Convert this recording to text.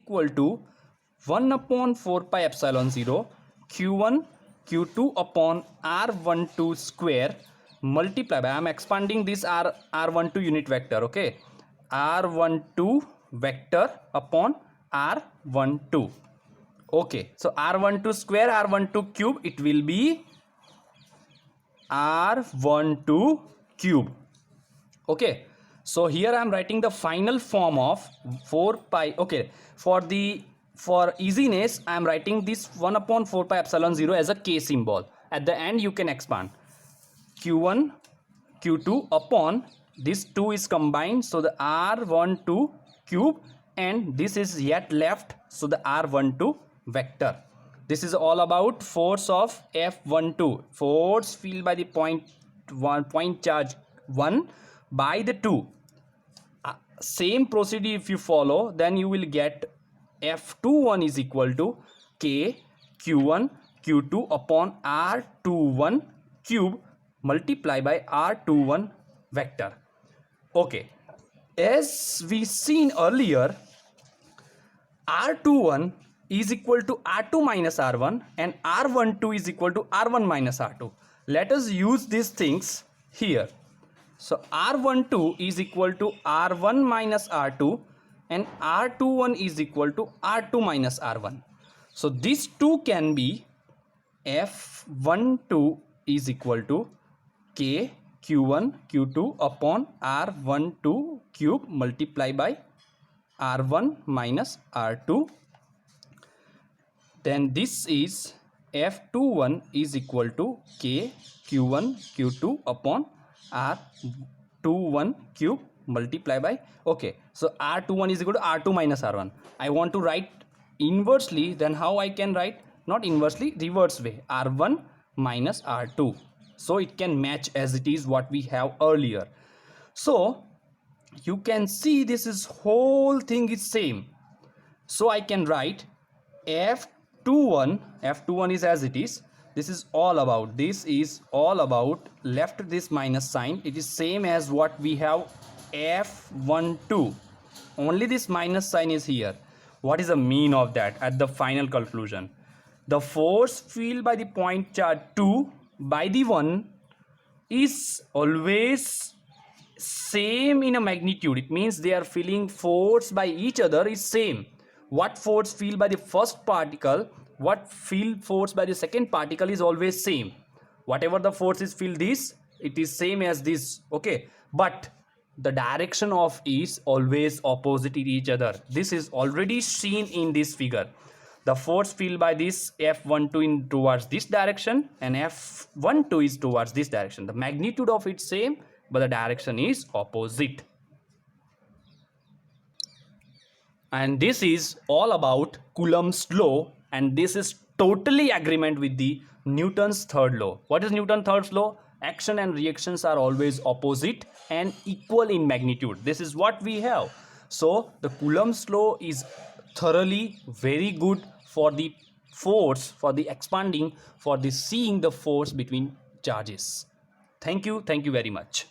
equal to 1 upon 4 pi epsilon 0 q1 q2 upon r12 square multiply by, I am expanding this r12 unit vector, okay, r12 vector upon r12. Okay, so r12 square, r12 cube, it will be r12 cube. Okay, so here I am writing the final form of 4 pi. Okay, for easiness I am writing this 1 upon 4 pi epsilon 0 as a k symbol. At the end you can expand q1 q2 upon this 2 is combined, so the r12 cube, and this is yet left, so the r12 vector. This is all about force of F12, force feel by the point charge 1 by the 2. Same procedure if you follow, then you will get F21 is equal to K Q1 Q2 upon R21 cube multiply by R21 vector. Okay, as we seen earlier, R21 is equal to R2 minus R1 and R12 is equal to R1 minus R2. Let us use these things here. So R12 is equal to R1 minus R2 and R21 is equal to R2 minus R1. So these two can be F12 is equal to K Q1 Q2 upon R12 cube multiply by R1 minus R2. Then this is F21 is equal to K Q1 Q2 upon R21 cube multiply by, okay, so R21 is equal to R2 minus R1. I want to write inversely, then how I can write? Not inversely, reverse way, R1 minus R2. So it can match as it is what we have earlier. So you can see this is whole thing is same. So I can write F21 is as it is. This is all about, this is all about, left this minus sign, it is same as what we have F12, only this minus sign is here. What is the mean of that at the final conclusion? The force feel by the point charge 2 by the 1 is always same in a magnitude. It means they are feeling force by each other is same. What force feel by the first particle, what feel force by the second particle is always same. Whatever the force is feel this, it is same as this, okay, but the direction of is always opposite each other. This is already seen in this figure. The force feel by this F12 in towards this direction and F12 is towards this direction. The magnitude of it same, but the direction is opposite. And this is all about Coulomb's law, and this is totally agreement with the Newton's third law. What is Newton's third law? Action and reactions are always opposite and equal in magnitude. This is what we have. So the Coulomb's law is thoroughly very good for the force, for the expanding, for the seeing the force between charges. Thank you very much.